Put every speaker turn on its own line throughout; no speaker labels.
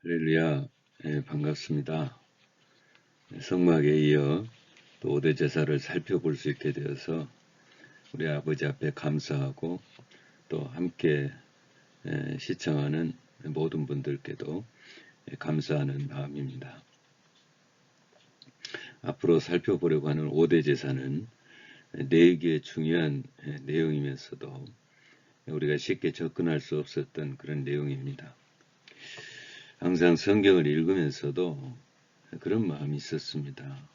할렐루야, 반갑습니다. 성막에 이어 또 5대 제사를 살펴볼 수 있게 되어서 우리 아버지 앞에 감사하고 또 함께 시청하는 모든 분들께도 감사하는 마음입니다. 앞으로 살펴보려고 하는 5대 제사는 4개의 중요한 내용이면서도 우리가 쉽게 접근할 수 없었던 그런 내용입니다. 항상 성경을 읽으면서도 그런 마음이 있었습니다.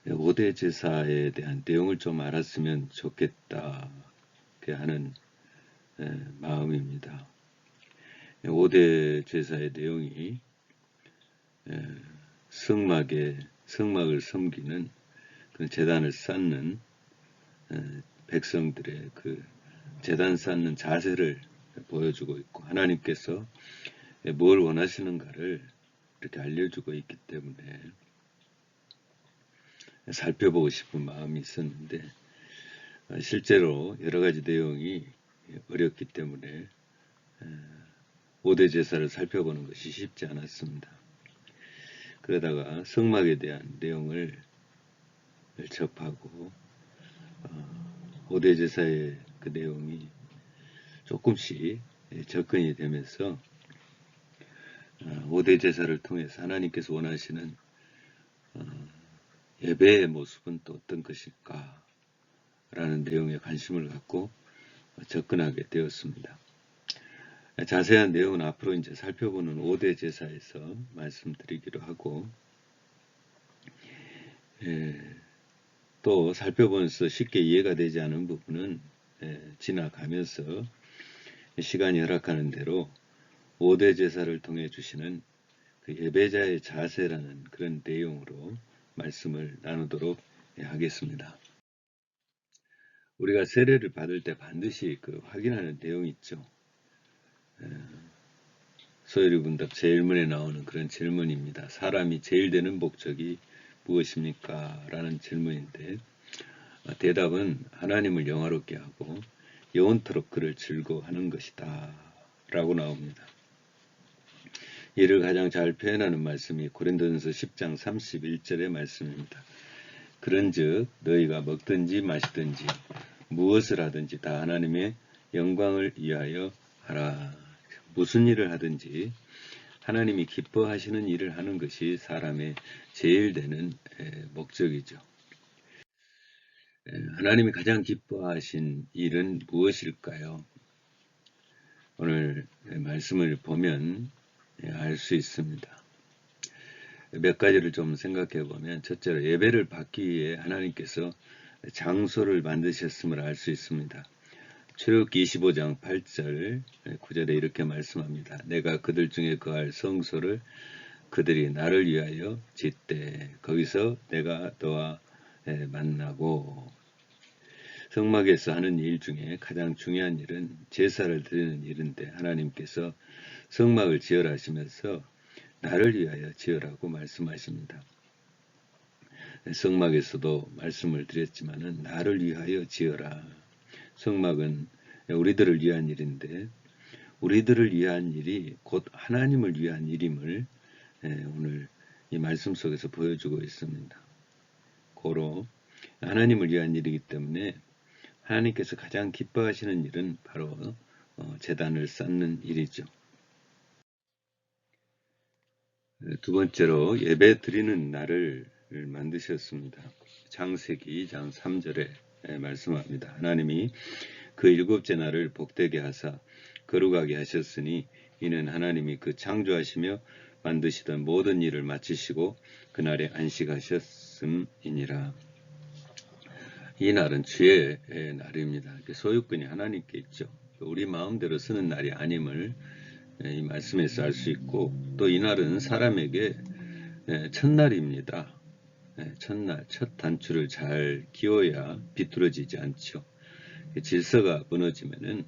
5대 제사에 대한 내용을 좀 알았으면 좋겠다 하는 마음입니다. 5대 제사의 내용이 성막을 섬기는 그 제단을 쌓는 백성들의 그 제단 쌓는 자세를 보여주고 있고, 하나님께서 뭘 원하시는가를 이렇게 알려주고 있기 때문에 살펴보고 싶은 마음이 있었는데, 실제로 여러 가지 내용이 어렵기 때문에 5대 제사를 살펴보는 것이 쉽지 않았습니다. 그러다가 성막에 대한 내용을 접하고 5대 제사의 그 내용이 조금씩 접근이 되면서 5대 제사를 통해서 하나님께서 원하시는 예배의 모습은 또 어떤 것일까 라는 내용에 관심을 갖고 접근하게 되었습니다. 자세한 내용은 앞으로 이제 살펴보는 5대 제사에서 말씀드리기로 하고, 또 살펴보면서 쉽게 이해가 되지 않은 부분은 지나가면서 시간이 허락하는 대로 5대 제사를 통해 주시는 그 예배자의 자세라는 그런 내용으로 말씀을 나누도록 하겠습니다. 우리가 세례를 받을 때 반드시 그 확인하는 내용이 있죠. 소요리분답 제1문에 나오는 그런 질문입니다. 사람이 제일 되는 목적이 무엇입니까? 라는 질문인데, 대답은 하나님을 영화롭게 하고 영원토록 그를 즐거워하는 것이다 라고 나옵니다. 이를 가장 잘 표현하는 말씀이 고린도전서 10장 31절의 말씀입니다. 그런즉 너희가 먹든지 마시든지 무엇을 하든지 다 하나님의 영광을 위하여 하라. 무슨 일을 하든지 하나님이 기뻐하시는 일을 하는 것이 사람의 제일 되는 목적이죠. 하나님이 가장 기뻐하신 일은 무엇일까요? 오늘 말씀을 보면 알 수 있습니다. 몇 가지를 좀 생각해 보면, 첫째로 예배를 받기 위해 하나님께서 장소를 만드셨음을 알 수 있습니다. 출애굽기 25장 8절 9절에 이렇게 말씀합니다. 내가 그들 중에 거할 성소를 그들이 나를 위하여 짓되 거기서 내가 너와 만나고. 성막에서 하는 일 중에 가장 중요한 일은 제사를 드리는 일인데, 하나님께서 성막을 지으라 하시면서 나를 위하여 지으라고 말씀하십니다. 성막에서도 말씀을 드렸지만은 나를 위하여 지어라. 성막은 우리들을 위한 일인데, 우리들을 위한 일이 곧 하나님을 위한 일임을 오늘 이 말씀 속에서 보여주고 있습니다. 고로 하나님을 위한 일이기 때문에 하나님께서 가장 기뻐하시는 일은 바로 제단을 쌓는 일이죠. 두 번째로 예배 드리는 날을 만드셨습니다. 창세기 2장 3절에 말씀합니다. 하나님이 그 일곱째 날을 복되게 하사 거룩하게 하셨으니 이는 하나님이 그 창조하시며 만드시던 모든 일을 마치시고 그날에 안식하셨음이니라. 이 날은 주의 날입니다. 소유권이 하나님께 있죠. 우리 마음대로 쓰는 날이 아님을 이 말씀에서 알 수 있고, 또 이 날은 사람에게 첫날입니다. 첫날, 첫 단추를 잘 끼워야 비뚤어지지 않죠. 질서가 무너지면은,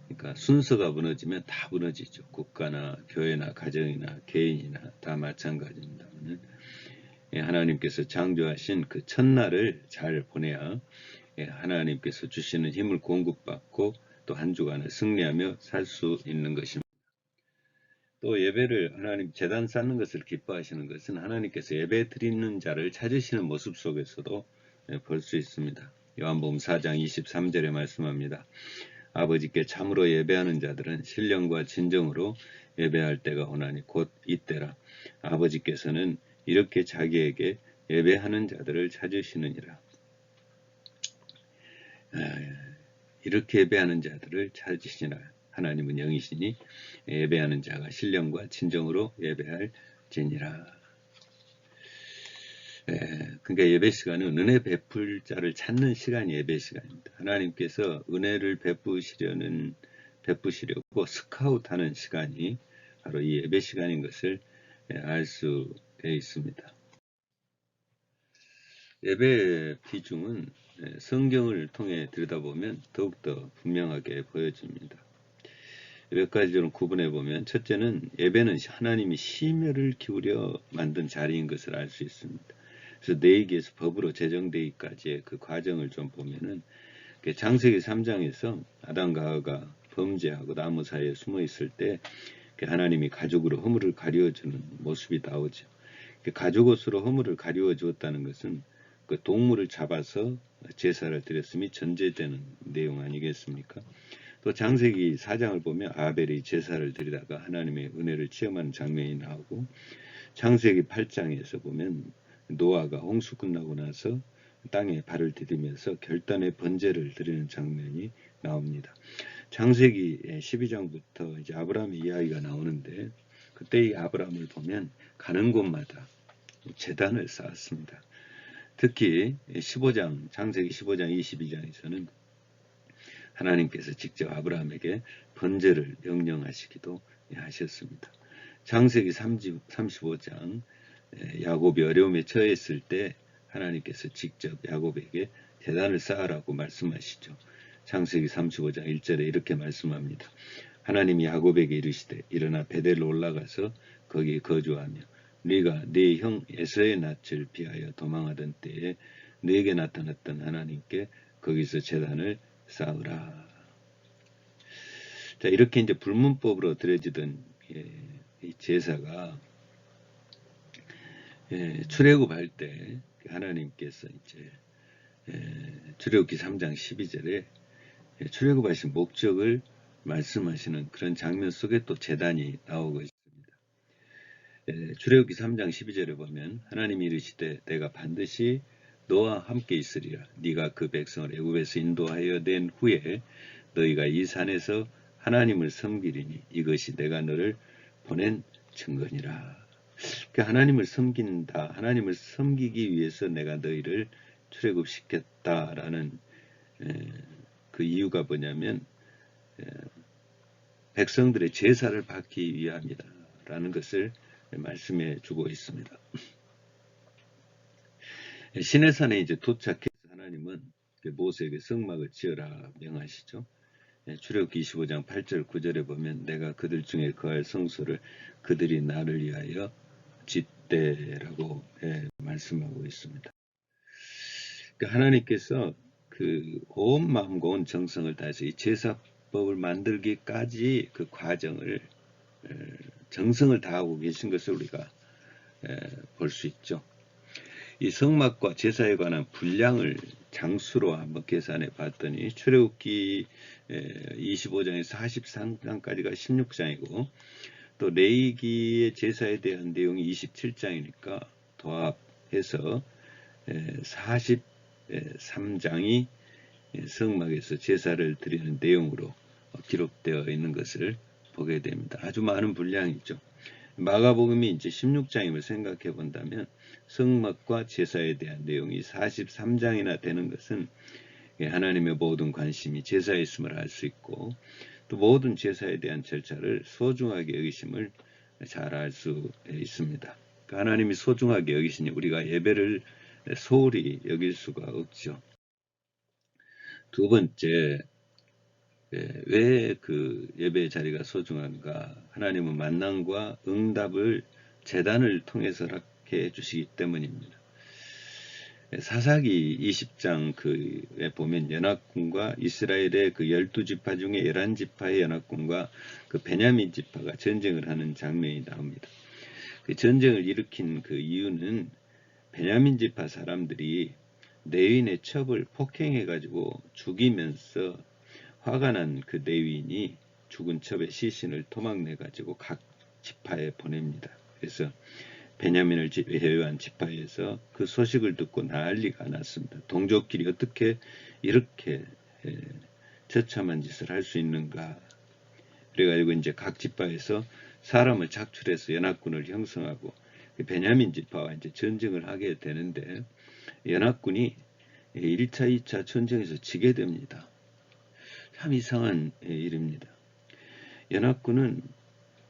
그러니까 순서가 무너지면 다 무너지죠. 국가나 교회나 가정이나 개인이나 다 마찬가지입니다. 하나님께서 창조하신 그 첫날을 잘 보내야 하나님께서 주시는 힘을 공급받고 또 한 주간을 승리하며 살 수 있는 것입니다. 또 예배를 하나님 제단 쌓는 것을 기뻐하시는 것은 하나님께서 예배 드리는 자를 찾으시는 모습 속에서도 볼 수 있습니다. 요한복음 4장 23절에 말씀합니다. 아버지께 참으로 예배하는 자들은 신령과 진정으로 예배할 때가 오나니 곧 이때라. 아버지께서는 이렇게 자기에게 예배하는 자들을 찾으시느니라. 이렇게 예배하는 자들을 찾으시니라. 하나님은 영이시니 예배하는 자가 신령과 진정으로 예배할지니라. 그러니까 예배 시간은 은혜 베풀 자를 찾는 시간이 예배 시간입니다. 하나님께서 은혜를 베푸시려고 스카웃하는 시간이 바로 이 예배 시간인 것을 알 수 있습니다. 예배의 비중은 성경을 통해 들여다보면 더욱더 분명하게 보여집니다. 몇 가지로 구분해 보면, 첫째는 예배는 하나님이 심혈을 기울여 만든 자리인 것을 알 수 있습니다. 그래서 내기에서 법으로 제정되기까지의 그 과정을 좀 보면은, 창세기 3장에서 아담과 하와가 범죄하고 나무 사이에 숨어 있을 때 하나님이 가죽으로 허물을 가리워주는 모습이 나오죠. 가죽옷으로 허물을 가리워 주었다는 것은 그 동물을 잡아서 제사를 드렸음이 전제되는 내용 아니겠습니까? 또 창세기 4장을 보면 아벨이 제사를 드리다가 하나님의 은혜를 체험하는 장면이 나오고, 창세기 8장에서 보면 노아가 홍수 끝나고 나서 땅에 발을 디디면서 결단의 번제를 드리는 장면이 나옵니다. 창세기 12장부터 이제 아브라함의 이야기가 나오는데, 그때 이 아브라함을 보면 가는 곳마다 제단을 쌓았습니다. 특히 15장, 창세기 15장 22장에서는 하나님께서 직접 아브라함에게 번제를 명령하시기도 하셨습니다. 창세기 35장, 야곱이 어려움에 처했을 때 하나님께서 직접 야곱에게 제단을 쌓으라고 말씀하시죠. 창세기 35장 1절에 이렇게 말씀합니다. 하나님이 야곱에게 이르시되 일어나 베델로 올라가서 거기에 거주하며 네가 네 형 에서의 낯을 피하여 도망하던 때에 네게 나타났던 하나님께 거기서 제단을 쌓으라. 자, 이렇게 이제 불문법으로 드려지던 이 제사가 출애굽할 때 하나님께서 이제 출애굽기 3장 12절에 출애굽하신 목적을 말씀하시는 그런 장면 속에 또 제단이 나오고 있습니다. 출애굽기 3장 12절에 보면 하나님이 이르시되 내가 반드시 너와 함께 있으리라. 네가 그 백성을 애굽에서 인도하여 낸 후에 너희가 이 산에서 하나님을 섬기리니 이것이 내가 너를 보낸 증거니라. 그러니까 하나님을 섬긴다. 하나님을 섬기기 위해서 내가 너희를 출애굽시켰다라는 그 이유가 뭐냐면 백성들의 제사를 받기 위함이다라는 것을 말씀해 주고 있습니다. 시내산에 이제 도착해서 하나님은 모세에게 성막을 지어라 명하시죠. 출애굽기 25장 8절 9절에 보면 내가 그들 중에 거할 성소를 그들이 나를 위하여 짓되라고 말씀하고 있습니다. 그러니까 하나님께서 그 온 마음과 온 정성을 다해서 이 제사법을 만들기까지 그 과정을 정성을 다하고 계신 것을 우리가 볼 수 있죠. 이 성막과 제사에 관한 분량을 장수로 한번 계산해 봤더니 출애굽기 25장에서 43장까지가 16장이고 또 레위기의 제사에 대한 내용이 27장이니까 도합해서 43장이 성막에서 제사를 드리는 내용으로 기록되어 있는 것을 보게 됩니다. 아주 많은 분량이죠. 마가복음이 이제 16장임을 생각해 본다면 성막과 제사에 대한 내용이 43장이나 되는 것은 하나님의 모든 관심이 제사에 있음을 알 수 있고 또 모든 제사에 대한 절차를 소중하게 여기심을 잘 알 수 있습니다. 하나님이 소중하게 여기시니 우리가 예배를 소홀히 여길 수가 없죠. 두 번째, 왜 그 예배의 자리가 소중한가? 하나님은 만남과 응답을 제단을 통해서 허락해 주시기 때문입니다. 사사기 20장 그에 보면 연합군과 이스라엘의 그 12지파 중에 11지파의 연합군과 그 베냐민 지파가 전쟁을 하는 장면이 나옵니다. 그 전쟁을 일으킨 그 이유는 베냐민 지파 사람들이 레위인의 첩을 폭행해가지고 죽이면서 화가 난 그 레위인이 죽은 첩의 시신을 토막내가지고 각 지파에 보냅니다. 그래서 베냐민을 제외한 지파에서 그 소식을 듣고 난리가 났습니다. 동족끼리 어떻게 이렇게 처참한 짓을 할 수 있는가. 그래가지고 이제 각 지파에서 사람을 작출해서 연합군을 형성하고 베냐민 지파와 이제 전쟁을 하게 되는데 연합군이 1차, 2차 전쟁에서 지게 됩니다. 참 이상한 일입니다. 연합군은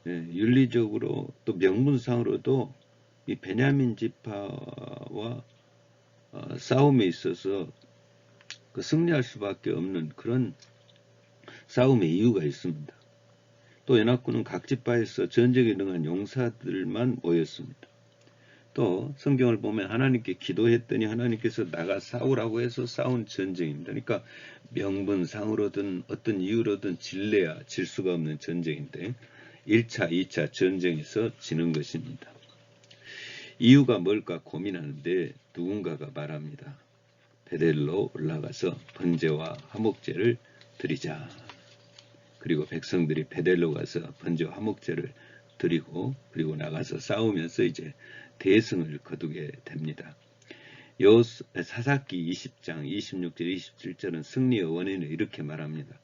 윤리적으로 또 명분상으로도 이 베냐민 지파와 싸움에 있어서 그 승리할 수밖에 없는 그런 싸움의 이유가 있습니다. 또 연합군은 각 지파에서 전쟁에 능한 용사들만 모였습니다. 또 성경을 보면 하나님께 기도했더니 하나님께서 나가 싸우라고 해서 싸운 전쟁입니다. 그러니까 명분상으로든 어떤 이유로든 질래야 질 수가 없는 전쟁인데 1차, 2차 전쟁에서 지는 것입니다. 이유가 뭘까 고민하는데 누군가가 말합니다. 베델로 올라가서 번제와 화목제를 드리자. 그리고 백성들이 베델로 가서 번제와 화목제를 드리고 그리고 나가서 싸우면서 이제 대승을 거두게 됩니다. 사사기 20장 26절 27절은 승리의 원인을 이렇게 말합니다.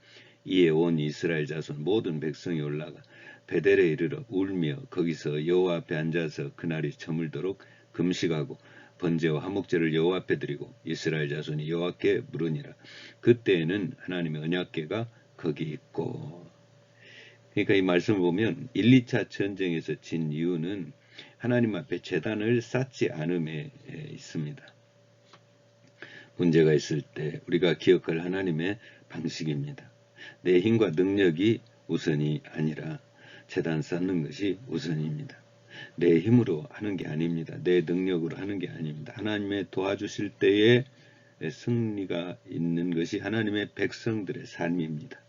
이에 온 이스라엘 자손 모든 백성이 올라가 베델에 이르러 울며 거기서 여호와 앞에 앉아서 그날이 저물도록 금식하고 번제와 화목제를 여호와 앞에 드리고 이스라엘 자손이 여호와께 물으니라. 그때에는 하나님의 언약궤가 거기 있고. 그러니까 이 말씀을 보면 1, 2차 전쟁에서 진 이유는 하나님 앞에 제단을 쌓지 않음에 있습니다. 문제가 있을 때 우리가 기억할 하나님의 방식입니다. 내 힘과 능력이 우선이 아니라 제단 쌓는 것이 우선입니다. 내 힘으로 하는 게 아닙니다. 내 능력으로 하는 게 아닙니다. 하나님의 도와주실 때에 승리가 있는 것이 하나님의 백성들의 삶입니다.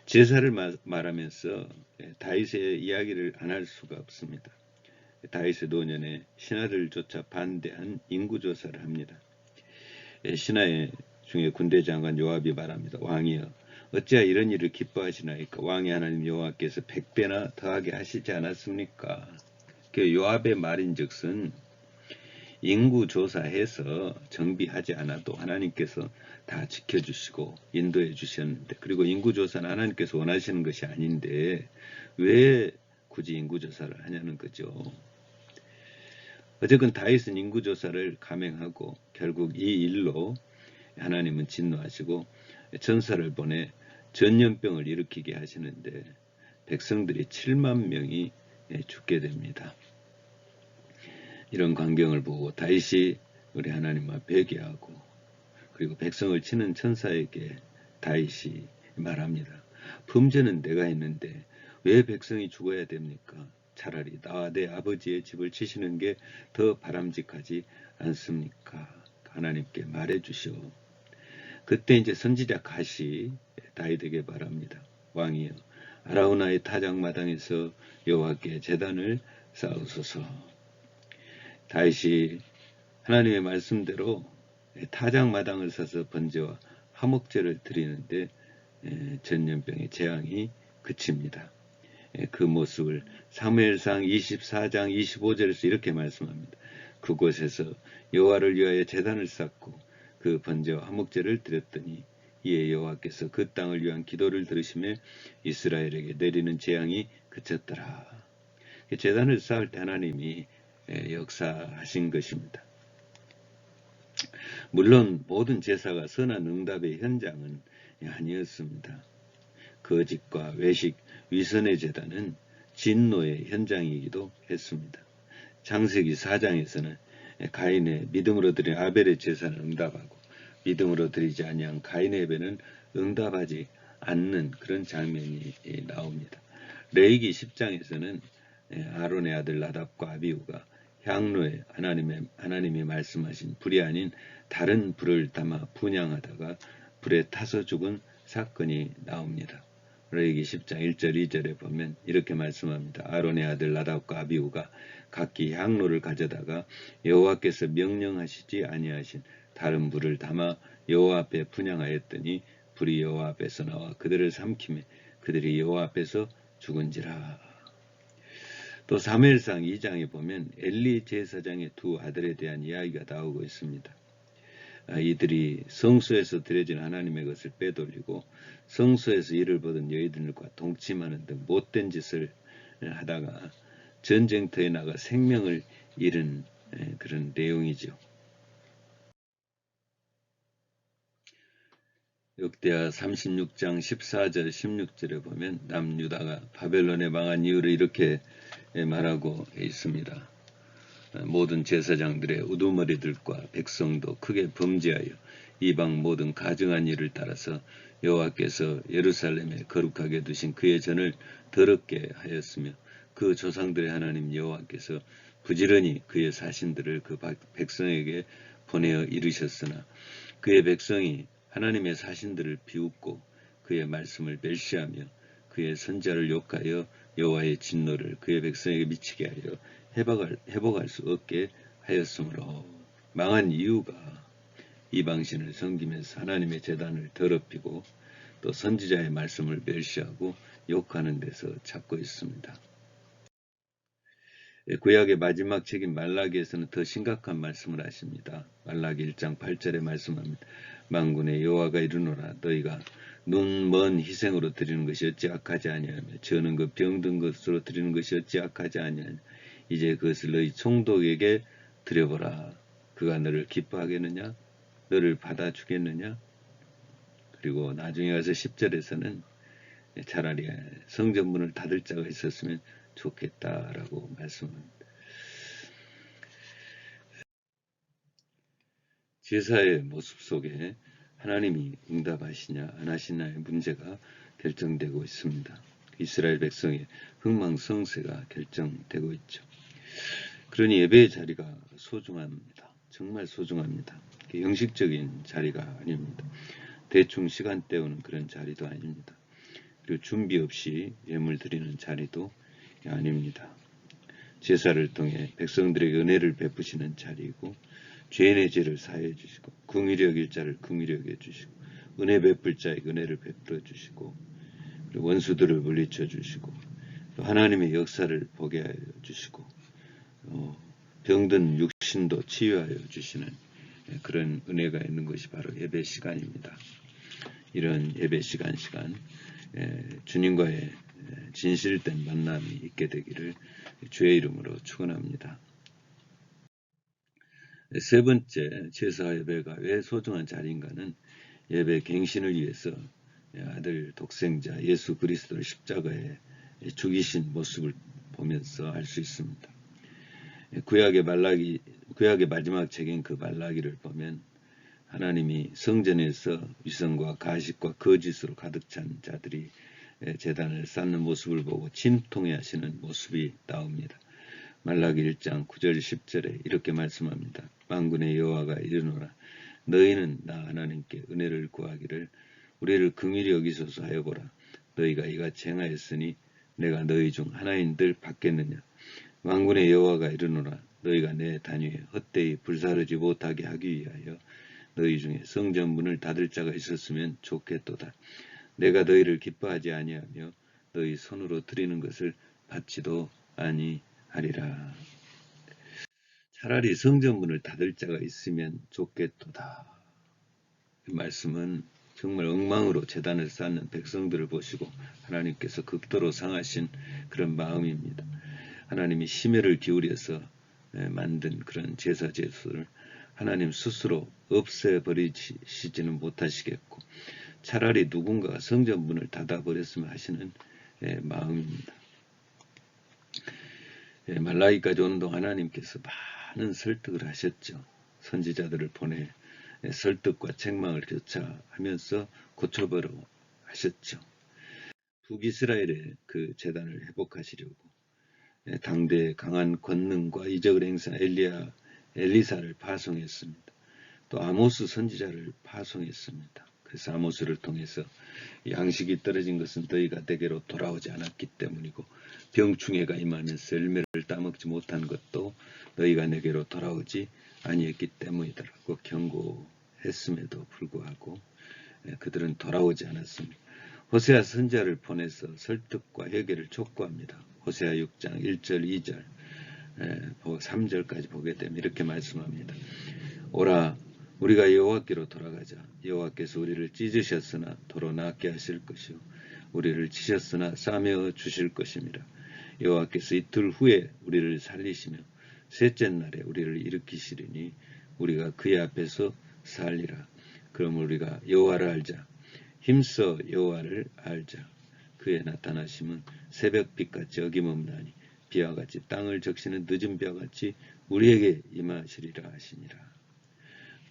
제사를 말하면서 다윗의 이야기를 안 할 수가 없습니다. 다윗의 노년에 신하들조차 반대한 인구조사를 합니다. 신하 중에 군대 장관 요압이 말합니다. 왕이여 어찌하여 이런 일을 기뻐하시나이까. 왕의 하나님 여호와께서 100배나 더하게 하시지 않았습니까? 그 요압의 말인즉슨 인구조사해서 정비하지 않아도 하나님께서 다 지켜주시고 인도해 주셨는데, 그리고 인구조사는 하나님께서 원하시는 것이 아닌데 왜 굳이 인구조사를 하냐는 거죠. 어쨌든 다윗은 인구조사를 감행하고 결국 이 일로 하나님은 진노하시고 전사를 보내 전염병을 일으키게 하시는데 백성들이 7만 명이 죽게 됩니다. 이런 광경을 보고 다윗이 우리 하나님 앞에 회개하고 그리고 백성을 치는 천사에게 다윗이 말합니다. 범죄는 내가 했는데 왜 백성이 죽어야 됩니까? 차라리 나와 내 아버지의 집을 치시는 게 더 바람직하지 않습니까? 하나님께 말해주시오. 그때 이제 선지자 갓이 다윗에게 말합니다. 왕이여 아라우나의 타작마당에서 여호와께 제단을 쌓으소서. 다윗이 하나님의 말씀대로 타작마당을 사서 번제와 화목제를 드리는데 전염병의 재앙이 그칩니다. 그 모습을 사무엘상 24장 25절에서 이렇게 말씀합니다. 그곳에서 여호와를 위하여 제단을 쌓고 그 번제와 화목제를 드렸더니 이에 여호와께서 그 땅을 위한 기도를 들으시며 이스라엘에게 내리는 재앙이 그쳤더라. 제단을 쌓을 때 하나님이 역사하신 것입니다. 물론 모든 제사가 선한 응답의 현장은 아니었습니다. 거짓과 외식, 위선의 제단은 진노의 현장이기도 했습니다. 창세기 4장에서는 가인의 믿음으로 드린 아벨의 제사는 응답하고 믿음으로 드리지 아니한 가인의 예배는 응답하지 않는 그런 장면이 나옵니다. 레위기 10장에서는 아론의 아들 나답과 아비후가 향로에 하나님이 말씀하신 불이 아닌 다른 불을 담아 분향하다가 불에 타서 죽은 사건이 나옵니다. 레위기 10장 1절 2절에 보면 이렇게 말씀합니다. 아론의 아들 나답과 아비후가 각기 향로를 가져다가 여호와께서 명령하시지 아니하신 다른 불을 담아 여호와 앞에 분향하였더니 불이 여호와 앞에서 나와 그들을 삼키매 그들이 여호와 앞에서 죽은지라. 또 사무엘상 2장에 보면 엘리 제사장의 두 아들에 대한 이야기가 나오고 있습니다. 이들이 성소에서 드려진 하나님의 것을 빼돌리고 성소에서 일을 보던 여인들과 동침하는 등 못된 짓을 하다가 전쟁터에 나가 생명을 잃은 그런 내용이죠. 역대하 36장 14절 16절에 보면 남유다가 바벨론에 망한 이유를 이렇게 말하고 있습니다. 모든 제사장들의 우두머리들과 백성도 크게 범죄하여 이방 모든 가증한 일을 따라서 여호와께서 예루살렘에 거룩하게 두신 그의 전을 더럽게 하였으며 그 조상들의 하나님 여호와께서 부지런히 그의 사신들을 그 백성에게 보내어 이르셨으나 그의 백성이 하나님의 사신들을 비웃고 그의 말씀을 멸시하며 그의 선자를 욕하여 여호와의 진노를 그의 백성에게 미치게 하여 회복할 수 없게 하였으므로 망한 이유가 이방신을 섬기면서 하나님의 제단을 더럽히고 또 선지자의 말씀을 멸시하고 욕하는 데서 찾고 있습니다. 구약의 마지막 책인 말라기에서는 더 심각한 말씀을 하십니다. 말라기 1장 8절에 말씀합니다. 만군의 여호와가 이르노라 너희가 눈 먼 희생으로 드리는 것이 어찌 악하지 아니하며 저는 그 병든 것으로 드리는 것이 어찌 악하지 아니하며 이제 그것을 너희 총독에게 드려보라. 그가 너를 기뻐하겠느냐? 너를 받아주겠느냐? 그리고 나중에 가서 10절에서는 차라리 성전문을 닫을 자가 있었으면 좋겠다라고 말씀합니다. 제사의 모습 속에 하나님이 응답하시냐 안 하시냐의 문제가 결정되고 있습니다. 이스라엘 백성의 흥망성쇠가 결정되고 있죠. 그러니 예배의 자리가 소중합니다. 정말 소중합니다. 형식적인 자리가 아닙니다. 대충 시간 때우는 그런 자리도 아닙니다. 그리고 준비 없이 예물 드리는 자리도 아닙니다. 제사를 통해 백성들에게 은혜를 베푸시는 자리이고 죄인의 죄를 사해 주시고 긍휼히 여길 자를 긍휼히 여겨 주시고 은혜 베풀 자에게 은혜를 베풀어 주시고 그리고 원수들을 물리쳐 주시고 또 하나님의 역사를 보게 하여 주시고 병든 육신도 치유하여 주시는 그런 은혜가 있는 것이 바로 예배 시간입니다. 이런 예배 시간 주님과의 진실된 만남이 있게 되기를 주의 이름으로 축원합니다. 세 번째, 제사 예배가 왜 소중한 자리인가는 예배 갱신을 위해서 아들 독생자 예수 그리스도를 십자가에 죽이신 모습을 보면서 알 수 있습니다. 구약의 마지막 책인 그 말라기를 보면 하나님이 성전에서 위선과 가식과 거짓으로 가득 찬 자들이 제단을 쌓는 모습을 보고 진통해 하시는 모습이 나옵니다. 말라기 1장 9절 10절에 이렇게 말씀합니다. 만군의 여호와가 이르노라 너희는 나 하나님께 은혜를 구하기를 우리를 긍휼히 여기소서 하여보라. 너희가 이같이 행하였으니 내가 너희 중 하나인들 받겠느냐. 만군의 여호와가 이르노라 너희가 내 단위에 헛되이 불사르지 못하게 하기 위하여 너희 중에 성전 문을 닫을 자가 있었으면 좋겠도다. 내가 너희를 기뻐하지 아니하며 너희 손으로 드리는 것을 받지도 아니하리라. 차라리 성전 문을 닫을 자가 있으면 좋겠도다. 이 말씀은 정말 엉망으로 제단을 쌓는 백성들을 보시고 하나님께서 극도로 상하신 그런 마음입니다. 하나님이 심혈을 기울여서 만든 그런 제사제수를 하나님 스스로 없애버리시지는 못하시겠고 차라리 누군가가 성전 문을 닫아버렸으면 하시는 마음입니다. 말라기까지 오는 동안 하나님께서 많은 설득을 하셨죠. 선지자들을 보내 설득과 책망을 교차하면서 고쳐보려 하셨죠. 북이스라엘의 그 제단을 회복하시려고 당대의 강한 권능과 이적을 행사한 엘리사를 파송했습니다. 또 아모스 선지자를 파송했습니다. 그래서 아모스를 통해서 양식이 떨어진 것은 너희가 내게로 돌아오지 않았기 때문이고 병충해가 임하면서 열매를 따먹지 못한 것도 너희가 내게로 돌아오지 아니했기 때문이더라고 경고했음에도 불구하고 그들은 돌아오지 않았습니다. 호세아 선지자를 보내서 설득과 회개를 촉구합니다. 호세아 6장 1절 2절 3절까지 보게 되면 이렇게 말씀합니다. 오라 우리가 여호와께로 돌아가자. 여호와께서 우리를 찢으셨으나 도로 낫게 하실 것이요 우리를 치셨으나 싸매어 주실 것입니다. 여호와께서 이틀 후에 우리를 살리시며 셋째 날에 우리를 일으키시리니 우리가 그의 앞에서 살리라. 그럼 우리가 여호와를 알자. 힘써 여호와를 알자. 그의 나타나심은 새벽빛같이 어김없나니 비와 같이 땅을 적시는 늦은 비와같이 우리에게 임하시리라 하시니라.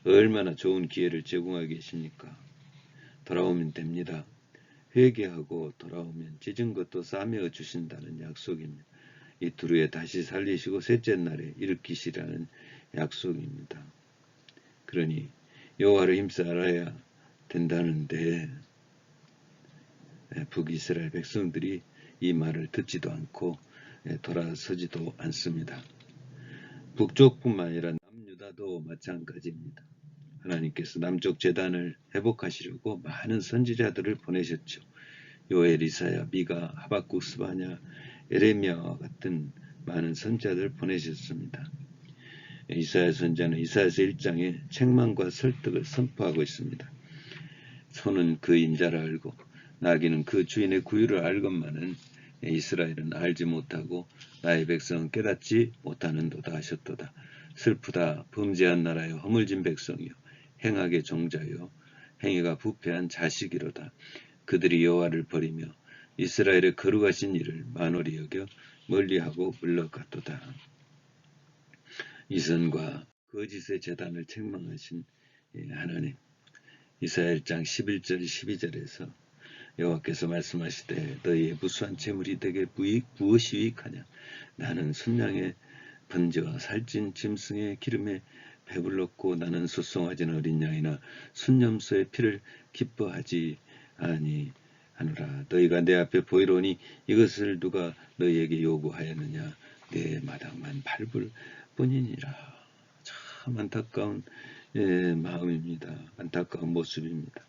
얼마나 좋은 기회를 제공하고 계십니까? 돌아오면 됩니다. 회개하고 돌아오면 찢은 것도 싸매어 주신다는 약속입니다. 이틀 후에 다시 살리시고 셋째 날에 일으키시라는 약속입니다. 그러니 여호와를 힘써 알아야 된다는데 북이스라엘 백성들이 이 말을 듣지도 않고 돌아서지도 않습니다. 북쪽뿐만 아니라 남유다도 마찬가지입니다. 하나님께서 남쪽 제단을 회복하시려고 많은 선지자들을 보내셨죠. 요엘, 이사야, 미가, 하박국, 스바냐, 에레미야와 같은 많은 선지자들을 보내셨습니다. 이사야 선지자는 이사야서 1장에 책망과 설득을 선포하고 있습니다. 소는 그 인자를 알고 나귀는 그 주인의 구유를 알건만은 이스라엘은 알지 못하고 나의 백성은 깨닫지 못하는도다 하셨도다. 슬프다. 범죄한 나라여 허물진 백성이요 행악의 종자요 행위가 부패한 자식이로다. 그들이 여호와를 버리며 이스라엘의 거룩하신 일을 만홀히 여겨 멀리하고 물러갔도다. 이선과 거짓의 재단을 책망하신 하나님. 이사야 1장 11절 12절에서 여호와께서 말씀하시되 너희의 무수한 재물이 내게 무엇이 유익하냐. 나는 순양의 번제와 살찐 짐승의 기름에 배불렀고 나는 소송하지는 어린 양이나 순념소의 피를 기뻐하지 아니하노라. 너희가 내 앞에 보이로니 이것을 누가 너희에게 요구하였느냐. 내 마당만 밟을 뿐이니라. 참 안타까운 마음입니다. 안타까운 모습입니다.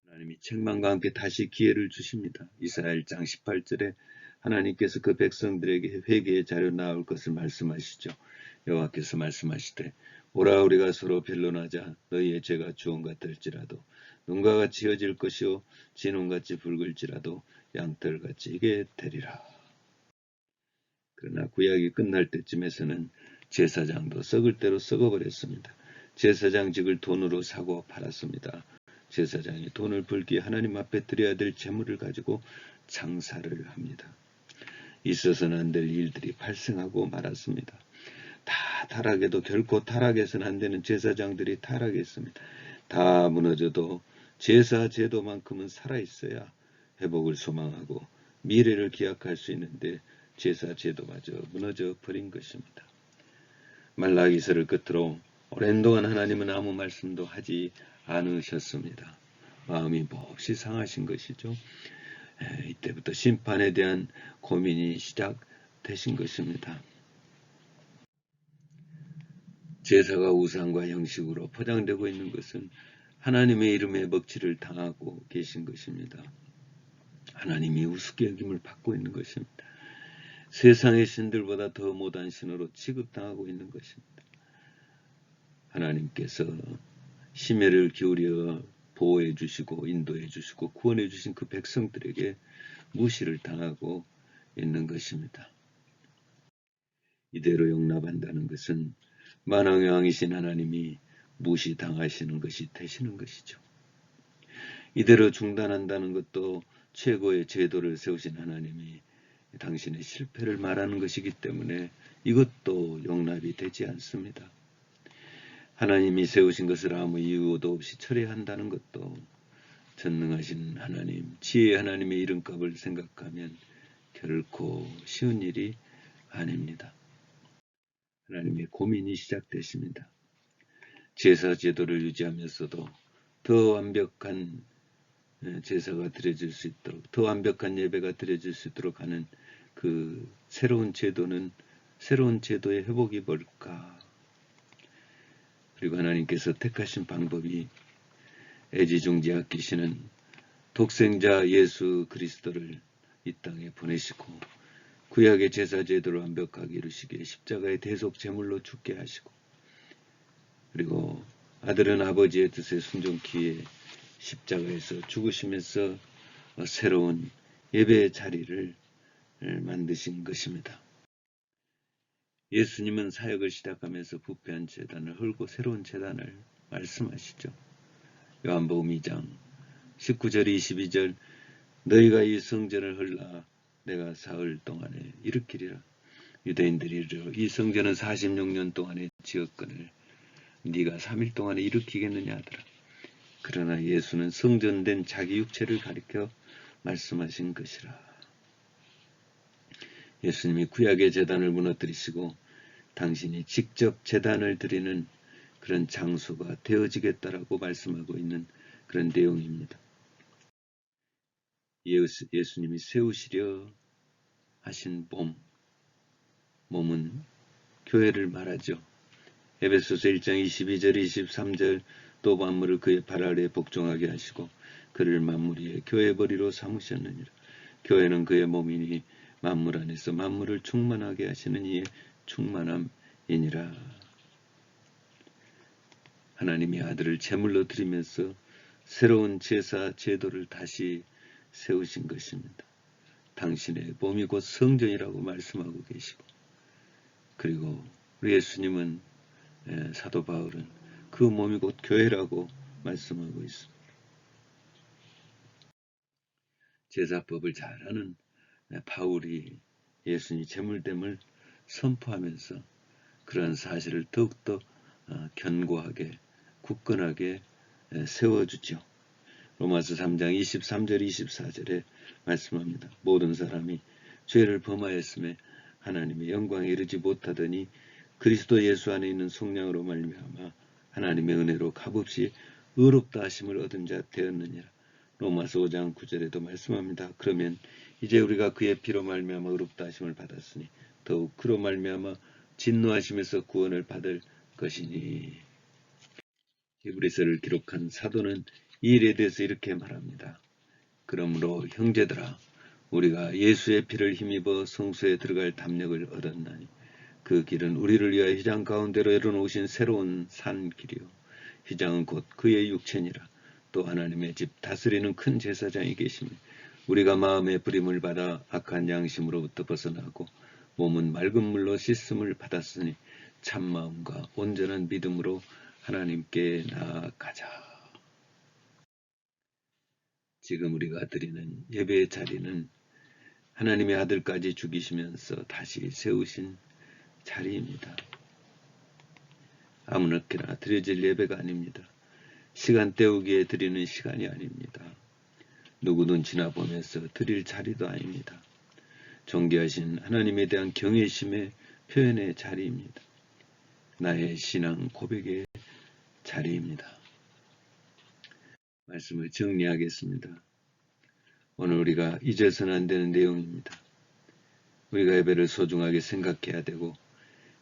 하나님이 책망과 함께 다시 기회를 주십니다. 이사야 1장 18절에 하나님께서 그 백성들에게 회개의 자료 나올 것을 말씀하시죠. 여호와께서 말씀하시되 오라 우리가 서로 변론하자. 너희의 죄가 주홍 같을지라도 눈과 같이 휘어질 것이요 진홍같이 붉을지라도 양털같이 희게 되리라. 그러나 구약이 끝날 때쯤에서는 제사장도 썩을 대로 썩어버렸습니다. 제사장직을 돈으로 사고 팔았습니다. 제사장이 돈을 벌기에 하나님 앞에 드려야 될 재물을 가지고 장사를 합니다. 있어서는 안 될 일들이 발생하고 말았습니다. 다 타락해도 결코 타락해서는 안 되는 제사장들이 타락했습니다. 다 무너져도 제사 제도만큼은 살아있어야 회복을 소망하고 미래를 기약할 수 있는데 제사 제도마저 무너져 버린 것입니다. 말라기서를 끝으로 오랜 동안 하나님은 아무 말씀도 하지 않으셨습니다. 마음이 몹시 상하신 것이죠. 이때부터 심판에 대한 고민이 시작되신 것입니다. 제사가 우상과 형식으로 포장되고 있는 것은 하나님의 이름에 먹칠을 당하고 계신 것입니다. 하나님이 우습게 여김을 받고 있는 것입니다. 세상의 신들보다 더 못한 신으로 취급당하고 있는 것입니다. 하나님께서 심혈을 기울여 보호해 주시고 인도해 주시고 구원해 주신 그 백성들에게 무시를 당하고 있는 것입니다. 이대로 용납한다는 것은 만왕의 왕이신 하나님이 무시당하시는 것이 되시는 것이죠. 이대로 중단한다는 것도 최고의 제도를 세우신 하나님이 당신의 실패를 말하는 것이기 때문에 이것도 용납이 되지 않습니다. 하나님이 세우신 것을 아무 이유도 없이 철회한다는 것도 전능하신 하나님, 지혜의 하나님의 이름값을 생각하면 결코 쉬운 일이 아닙니다. 하나님의 고민이 시작되십니다. 제사 제도를 유지하면서도 더 완벽한 제사가 드려질 수 있도록, 더 완벽한 예배가 드려질 수 있도록 하는 그 새로운 제도의 회복이 뭘까? 그리고 하나님께서 택하신 방법이 애지중지하시는 독생자 예수 그리스도를 이 땅에 보내시고 구약의 제사 제도를 완벽하게 이루시기에 십자가의 대속 제물로 죽게 하시고, 그리고 아들은 아버지의 뜻에 순종키에 십자가에서 죽으시면서 새로운 예배의 자리를 만드신 것입니다. 예수님은 사역을 시작하면서 부패한 제단을 헐고 새로운 제단을 말씀하시죠. 요한복음 2장 19절 22절 너희가 이 성전을 헐라 내가 사흘 동안에 일으키리라. 유대인들이 이르러 이 성전은 46년 동안에 지었거늘 네가 3일 동안에 일으키겠느냐 하더라. 그러나 예수는 성전된 자기 육체를 가리켜 말씀하신 것이라. 예수님이 구약의 제단을 무너뜨리시고 당신이 직접 제단을 드리는 그런 장소가 되어지겠다라고 말씀하고 있는 그런 내용입니다. 예수님이 세우시려 하신 몸은 교회를 말하죠. 에베소서 1장 22절 23절 또 만물을 그의 발 아래에 복종하게 하시고 그를 만물 위에 교회 머리로 삼으셨느니라. 교회는 그의 몸이니 만물 안에서 만물을 충만하게 하시는 이의 충만함이니라. 하나님의 아들을 제물로 드리면서 새로운 제사 제도를 다시 세우신 것입니다. 당신의 몸이 곧 성전이라고 말씀하고 계시고, 그리고 우리 예수님은 사도 바울은 그 몸이 곧 교회라고 말씀하고 있습니다. 제사법을 잘 아는 바울이 예수님이 제물됨을 선포하면서 그러한 사실을 더욱더 견고하게 굳건하게 세워주죠. 로마서 3장 23절 24절에 말씀합니다. 모든 사람이 죄를 범하였음에 하나님의 영광에 이르지 못하더니 그리스도 예수 안에 있는 성령으로 말미암아 하나님의 은혜로 값없이 의롭다 하심을 얻은 자 되었느니라. 로마서 5장 9절에도 말씀합니다. 그러면 이제 우리가 그의 피로 말미암아 의롭다 하심을 받았으니 더욱 그로 말미암아 진노하심에서 구원을 받을 것이니. 히브리서를 기록한 사도는 이 일에 대해서 이렇게 말합니다. 그러므로 형제들아 우리가 예수의 피를 힘입어 성소에 들어갈 담력을 얻었나니 그 길은 우리를 위하여 휘장 가운데로 열어놓으신 새로운 산 길이요 휘장은 곧 그의 육체니라. 또 하나님의 집 다스리는 큰 제사장이 계시며 우리가 마음의 부림을 받아 악한 양심으로부터 벗어나고 몸은 맑은 물로 씻음을 받았으니 참마음과 온전한 믿음으로 하나님께 나아가자. 지금 우리가 드리는 예배의 자리는 하나님의 아들까지 죽이시면서 다시 세우신 자리입니다. 아무렇게나 드려질 예배가 아닙니다. 시간 때우기에 드리는 시간이 아닙니다. 누구 눈치나 보면서 드릴 자리도 아닙니다. 존귀하신 하나님에 대한 경외심의 표현의 자리입니다. 나의 신앙 고백의 자리입니다. 말씀을 정리하겠습니다. 오늘 우리가 잊어서는 안 되는 내용입니다. 우리가 예배를 소중하게 생각해야 되고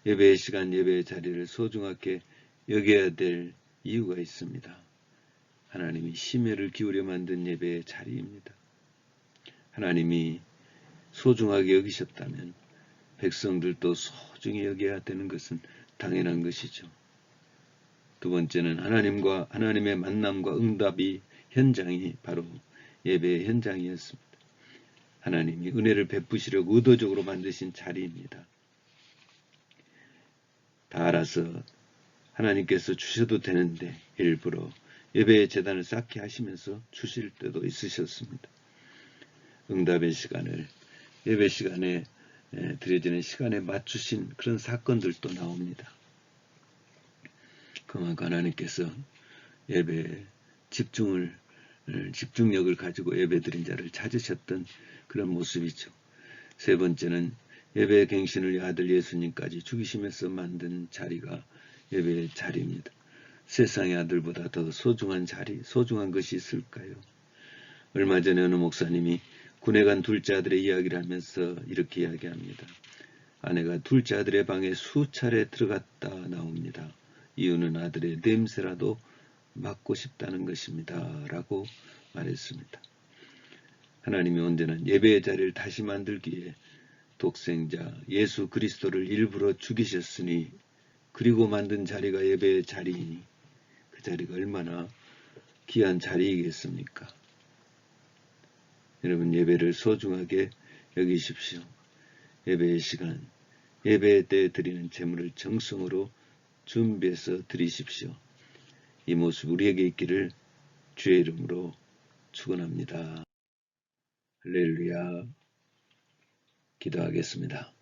예배의 시간, 예배의 자리를 소중하게 여겨야 될 이유가 있습니다. 하나님이 심혈을 기울여 만든 예배의 자리입니다. 하나님이 소중하게 여기셨다면 백성들도 소중히 여겨야 되는 것은 당연한 것이죠. 두 번째는 하나님과 하나님의 만남과 응답이 현장이 바로 예배의 현장이었습니다. 하나님이 은혜를 베푸시려고 의도적으로 만드신 자리입니다. 다 알아서 하나님께서 주셔도 되는데 일부러 예배의 제단을 쌓게 하시면서 주실 때도 있으셨습니다. 응답의 시간을 예배 시간에 드려지는 시간에 맞추신 그런 사건들도 나옵니다. 그만큼 하나님께서 예배에 집중력을 가지고 예배 드린 자를 찾으셨던 그런 모습이죠. 세 번째는 예배 갱신을 아들 예수님까지 죽이심에서 만든 자리가 예배의 자리입니다. 세상의 아들보다 더 소중한 자리, 소중한 것이 있을까요? 얼마 전에 어느 목사님이 군에 간 둘째 아들의 이야기를 하면서 이렇게 이야기합니다. 아내가 둘째 아들의 방에 수차례 들어갔다 나옵니다. 이유는 아들의 냄새라도 맡고 싶다는 것입니다. 라고 말했습니다. 하나님이 언제나 예배의 자리를 다시 만들기 위해 독생자 예수 그리스도를 일부러 죽이셨으니 그리고 만든 자리가 예배의 자리이니 그 자리가 얼마나 귀한 자리이겠습니까? 여러분 예배를 소중하게 여기십시오. 예배의 시간, 예배의 때 드리는 제물을 정성으로 준비해서 드리십시오. 이 모습 우리에게 있기를 주의 이름으로 축원합니다. 할렐루야. 기도하겠습니다.